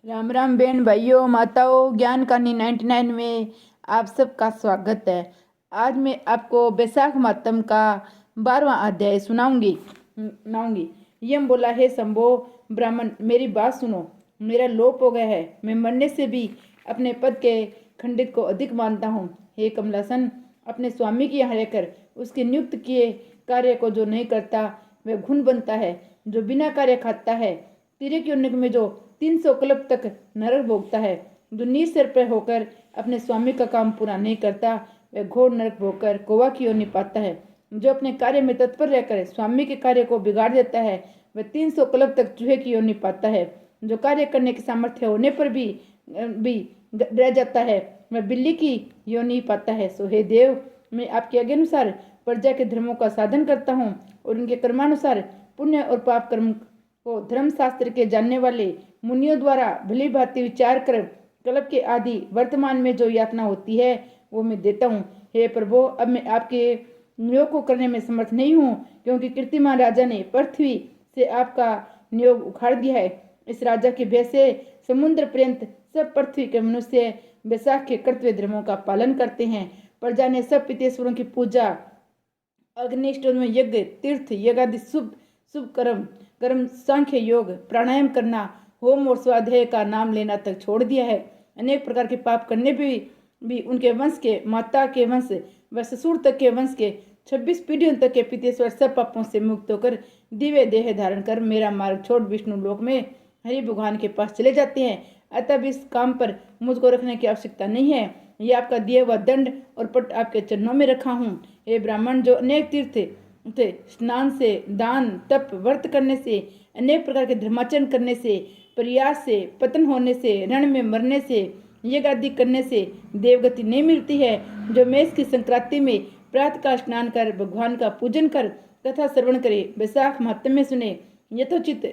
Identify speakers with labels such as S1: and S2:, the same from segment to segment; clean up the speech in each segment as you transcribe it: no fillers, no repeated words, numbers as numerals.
S1: राम राम बहन भाइयों माताओं, ज्ञान कहानी 99 में आप सबका स्वागत है। आज मैं आपको बैसाख मातम का 12वां अध्याय सुनाऊंगी। यम बोला, हे शंभो ब्राह्मण, मेरी बात सुनो। मेरा लोप हो गया है। मैं मरने से भी अपने पद के खंडित को अधिक मानता हूँ। हे कमलासन, अपने स्वामी की यहाँ रहकर उसके नियुक्त किए कार्य को जो नहीं करता वह घुन बनता है। जो बिना कार्य खाता है, तीरे की उन्नति में जो 300 कल्प तक नरक भोगता है। जो नीच सिर पर होकर अपने स्वामी का काम पूरा नहीं करता वह घोर नरक भोगकर कौवा की ओर निपाता है। जो अपने कार्य में तत्पर रहकर स्वामी के कार्य को बिगाड़ देता है वह 300 कल्प तक चूहे की ओर निपाता है। जो कार्य करने की सामर्थ्य होने पर भी रह जाता है वह बिल्ली की योनि पाता है। सो हे देव, मैं आपके आज्ञा अनुसार प्रजा के धर्मों का साधन करता हूँ और उनके कर्मानुसार पुण्य और पाप कर्म को धर्मशास्त्र के जानने वाले मुनियों द्वारा भली भांति विचार कर कल्प के आदि वर्तमान में जो यातना होती है वो मैं देता हूँ। हे प्रभु, अब मैं आपके नियोग को करने में समर्थ नहीं हूँ, क्योंकि कीर्तिमान राजा ने पृथ्वी से आपका नियोग उखाड़ दिया है। इस राजा के भय से समुद्र पर्यंत सब पृथ्वी के मनुष्य बैसाख के कर्तव्य धर्मों का पालन करते हैं। प्रजा ने सब पितेश्वरों की पूजा, अग्निष्टोम यज्ञ, तीर्थ यज्ञादि शुभ शुभ कर्म सांख्य योग, प्राणायाम करना, होम और स्वाध्याय का नाम लेना तक छोड़ दिया है। अनेक प्रकार के पाप करने भी उनके वंश के, माता के वंश व ससुर तक के वंश के 26 पीढ़ियों तक के पितेश्वर सब पापों से मुक्त होकर दिव्य देह धारण कर मेरा मार्ग छोड़ विष्णु लोक में हरि भगवान के पास चले जाते हैं। अतः इस काम पर मुझको रखने की आवश्यकता नहीं है। ये आपका दिया हुआ दंड और पट आपके चरणों में रखा हूँ। हे ब्राह्मण, जो अनेक तीर्थ थे, स्नान से, दान, तप, व्रत करने से, अनेक प्रकार के धर्माचरण करने से, प्रयास से, पतन होने से, रण में मरने से, यज्ञ आदि करने से देवगति नहीं मिलती है, जो मेष की संक्रांति में प्रातः काल स्नान कर भगवान का पूजन कर कथा श्रवण करे, बैसाख महात्म्य सुने, यथोचित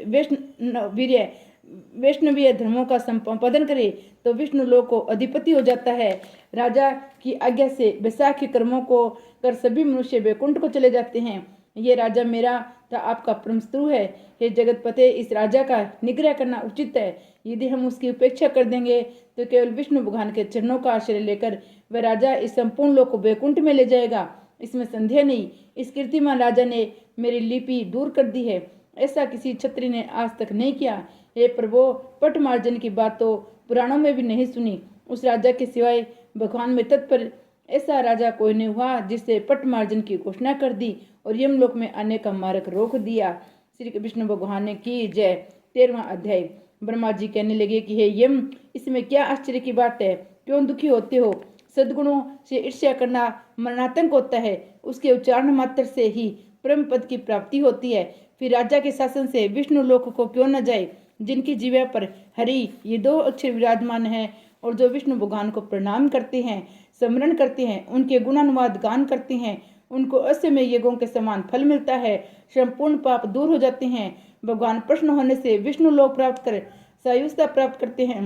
S1: वैष्णवीय धर्मों का संपादन करे तो विष्णु लोक को अधिपति हो जाता है। राजा की आज्ञा से बैसाख के कर्मों को कर सभी मनुष्य वैकुंठ को चले जाते हैं। ये राजा मेरा था आपका परम शत्रु है। हे जगतपते, इस राजा का निग्रह करना उचित है। यदि हम उसकी उपेक्षा कर देंगे तो केवल विष्णु भगवान के चरणों का आश्रय लेकर वह राजा इस संपूर्ण लोक को वैकुंठ में ले जाएगा, इसमें संदेह नहीं। इस कीर्तिमान राजा ने मेरी लिपि दूर कर दी है, ऐसा किसी क्षत्रिय ने आज तक नहीं किया। हे प्रभु, पट मार्जन की बात तो पुराणों में भी नहीं सुनी। उस राजा के सिवाय भगवान में तत्पर ऐसा राजा कोई नहीं हुआ जिससे पट मार्जन की घोषणा कर दी और यमलोक में आने का मार्ग रोक दिया। श्री विष्णु भगवान ने की जय। 13वां अध्याय। ब्रह्मा जी कहने लगे कि हे यम, इसमें क्या आश्चर्य की बात है? क्यों दुखी होते हो? सद्गुणों से ईर्ष्या करना मरणातंक होता है। उसके उच्चारण मात्र से ही परम पद की प्राप्ति होती है। फिर राजा के शासन से विष्णु लोक को क्यों न जाए? जिनकी जीवा पर हरि ये 2 अक्षर विराजमान है और जो विष्णु भगवान को प्रणाम करते हैं, स्मरण करते हैं, उनके गुणानुवाद गान करते हैं, उनको असमय यज्ञों के समान फल मिलता है। संपूर्ण पाप दूर हो जाते हैं। भगवान प्रसन्न होने से विष्णु लोक प्राप्त कर सायुज्यता प्राप्त करते हैं।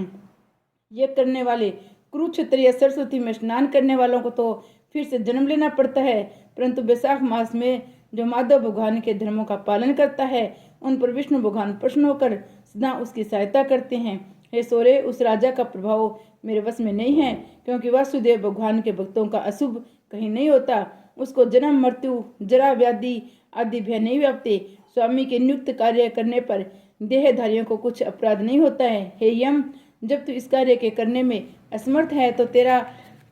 S1: ये करने वाले कुरुक्षेत्र सरस्वती में स्नान करने वालों को तो फिर से जन्म लेना पड़ता है, परंतु बैसाख मास में जो माधव भगवान के धर्मों का पालन करता है उन पर विष्णु भगवान प्रसन्न होकर सदा उसकी सहायता करते हैं। हे सोरे, उस राजा का प्रभाव मेरे वश में नहीं है, क्योंकि वासुदेव भगवान के भक्तों का अशुभ कहीं नहीं होता। उसको जन्म, मृत्यु, जरा, व्याधि आदि भय नहीं व्यापते। स्वामी के नियुक्त कार्य करने पर देहधारियों को कुछ अपराध नहीं होता है। हे यम, जब तू इस कार्य के करने में असमर्थ है तो तेरा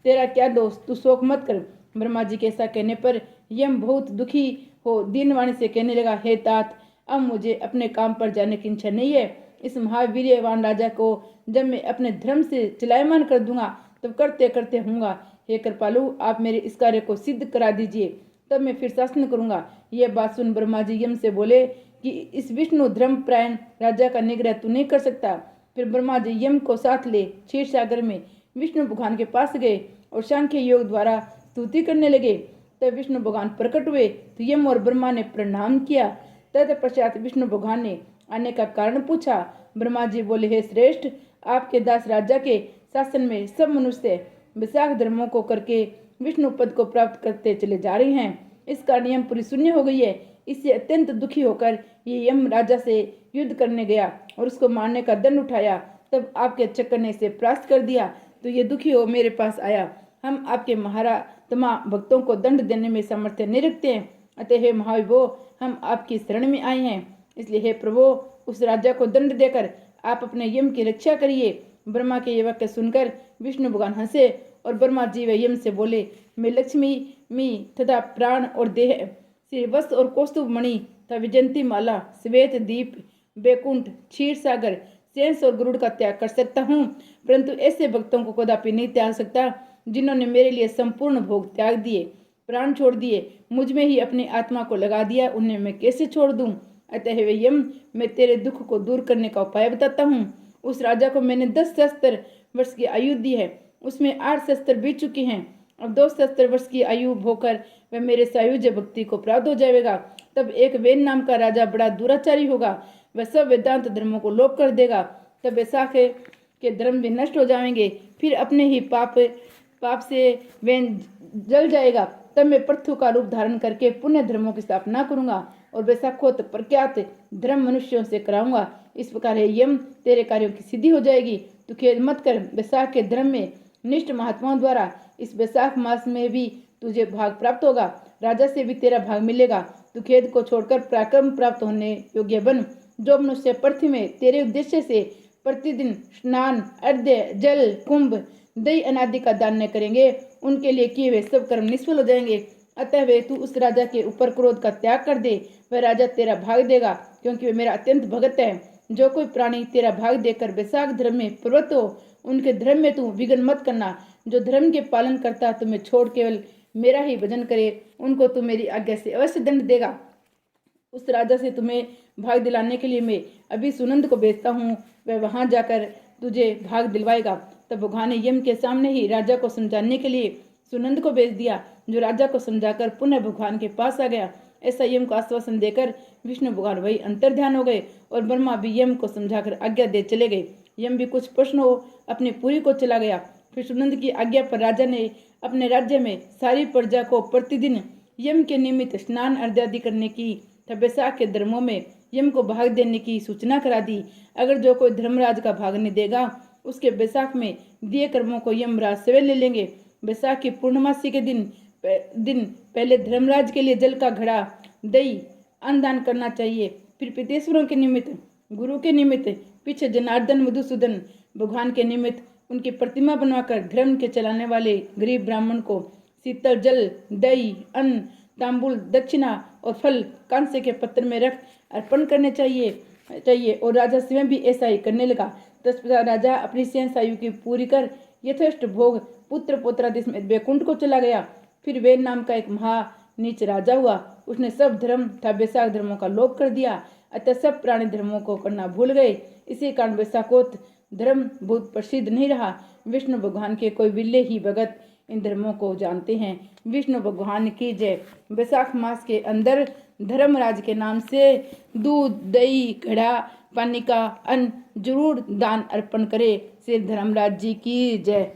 S1: क्या दोष? तू शोक मत कर। ब्रह्मा जी के ऐसा कहने पर यम बहुत दुखी हो दीनवाणी से कहने लगा, हे तात, अब मुझे अपने काम पर जाने की इच्छा नहीं है। इस महावीर्यवान राजा को जब मैं अपने धर्म से चलायमान कर दूंगा तब करते करते होऊंगा। हे कृपालु, आप मेरे इस कार्य को सिद्ध करा दीजिए, तब मैं फिर शासन करूंगा। यह बात सुन ब्रह्मा जी यम से बोले कि इस विष्णु धर्म प्रायण राजा का निग्रह तू नहीं कर सकता। फिर ब्रह्मा जी यम को साथ ले क्षीर सागर में विष्णु भगवान के पास गए और सांख्य योग द्वारा स्तुति करने लगे। तब विष्णु भगवान प्रकट हुए तो यम और ब्रह्मा ने प्रणाम किया। तत्पश्चात विष्णु भगवान ने आने का कारण पूछा। ब्रह्मा जी बोले, हे श्रेष्ठ, आपके दास राजा के शासन में सब मनुष्य बैसाख धर्मों को करके विष्णु पद को प्राप्त करते चले जा रहे हैं। इसका नियम पूरी शून्य हो गई है। इससे अत्यंत दुखी होकर ये यम राजा से युद्ध करने गया और उसको मारने का दंड उठाया। तब आपके चक्कर ने इसे परास्त कर दिया, तो ये दुखी हो मेरे पास आया। हम आपके महारात्मा भक्तों को दंड देने में सामर्थ्य नहीं रखते हैं, अतः हे महाविभो, हम आपकी शरण में आए हैं। इसलिए हे प्रभु, उस राजा को दंड देकर आप अपने यम की रक्षा करिए। ब्रह्मा के ये वाक्य सुनकर विष्णु भगवान हंसे और ब्रह्मा जी व यम से बोले, मैं लक्ष्मी तथा प्राण और देह से वस्त्र और कौस्तुभ मणि तथा विजंती माला, श्वेत दीप, बैकुंठ, क्षीर सागर, शेष और गरुड़ का त्याग कर सकता हूँ, परंतु ऐसे भक्तों को कदापि नहीं त्याग सकता जिन्होंने मेरे लिए संपूर्ण भोग त्याग दिए, प्राण छोड़ दिए, मुझ में ही अपनी आत्मा को लगा दिया, उन्हें मैं कैसे छोड़ दूं। अतः वे यम, मैं तेरे दुख को दूर करने का उपाय बताता हूँ। उस राजा को मैंने 10 सहस्त्र वर्ष की आयु दी है, उसमें 8 सहस्त्र बीत चुके हैं। अब 2 सहस्त्र वर्ष की आयु भोकर वह मेरे सायुज भक्ति को प्राप्त हो जाएगा। तब एक वेद नाम का राजा बड़ा दुराचारी होगा, वह सब वेदांत धर्मों को लोप कर देगा। तब वैशाख के धर्म भी नष्ट हो जाएंगे, फिर अपने ही पाप से वे जल जाएगा। तब मैं पृथ्वी का रूप धारण करके पुण्य धर्मों की स्थापना करूंगा और वैशाखोत प्रख्यात धर्म मनुष्यों से कराऊंगा। इस प्रकार है यम, तेरे कार्यों की सिद्धि हो जाएगी। तू खेद मत कर, वैशाख के धर्म में निष्ठ महात्माओं द्वारा इस वैशाख मास में भी तुझे भाग प्राप्त होगा, राजा से भी तेरा भाग मिलेगा। तू खेद को छोड़कर पराक्रम प्राप्त होने योग्य बन। जो मनुष्य पृथ्वी में तेरे उद्देश्य से प्रतिदिन स्नान, अर्घ्य, जल, कुंभ, दही अनादि का दान न करेंगे, उनके लिए किए हुए सब कर्म निष्फल हो जाएंगे। अतः वे तू उस राजा के ऊपर क्रोध का त्याग कर दे, वह राजा तेरा भाग देगा, क्योंकि वे मेरा अत्यंत भगत है। जो कोई प्राणी तेरा भाग देकर वैशाख धर्म में प्रवृत्त हो, उनके धर्म में तू विघ्न मत करना। जो धर्म के पालन करता तुम्हें छोड़ केवल मेरा ही भजन करे, उनको तू मेरी आज्ञा से अवश्य दंड देगा। उस राजा से तुम्हें भाग दिलाने के लिए मैं अभी सुनंद को भेजता हूँ, वह वहां जाकर तुझे भाग दिलवाएगा। तब भगवान ने यम के सामने ही राजा को समझाने के लिए सुनंद को भेज दिया, जो राजा को समझाकर पुनः भगवान के पास आ गया। ऐसा यम को आश्वासन देकर विष्णु भगवान वही अंतर ध्यान हो गए और ब्रह्मा भी यम को समझाकर आज्ञा दे चले गए। यम भी कुछ प्रश्न हो अपने पुरी को चला गया। फिर सुनंद की आज्ञा पर राजा ने अपने राज्य में सारी प्रजा को प्रतिदिन यम के निमित्त स्नान आदि करने की तथा वैशाख के धर्मों में यम को भाग देने की सूचना करा दी। अगर जो कोई धर्मराज का भाग नहीं देगा, उसके वैशाख में दिए कर्मों को यमराज स्वयं ले लेंगे। वैशाख की पूर्णमासी के दिन पहले धर्मराज के लिए जल का घड़ा, दही, अन्न दान करना चाहिए। फिर पितेश्वरों के निमित्त, गुरु के निमित्त, पीछे जनार्दन मधुसूदन भगवान के निमित्त उनकी प्रतिमा बनवाकर धर्म के चलाने वाले गरीब ब्राह्मण को शीतल जल, दही, अन्न, तांबुल, दक्षिणा और फल कांसे के पत्र में रख अर्पण करने चाहिए और राजा स्वयं भी ऐसा ही करने लगा। तत्पश्चात राजा अपनी शेष आयु की पूरी कर यथेष्ट भोग पुत्र पौत्रादि समेत वैकुंठ को चला गया। फिर वेद नाम का एक नीच राजा हुआ, उसने सब धर्म तथा वैशाख धर्मों का लोप कर दिया, अतः सब प्राणी धर्मों को करना भूल गए। इसी कारण वैशाखोत धर्म बहुत प्रसिद्ध नहीं रहा। विष्णु भगवान के कोई विरले ही भगत इन धर्मों को जानते हैं। विष्णु भगवान की जय। वैशाख मास के अंदर धर्मराज के नाम से दूध, दही, घड़ा, पानी का अन्न जरूर दान अर्पण करे। श्री धर्मराज जी की जय।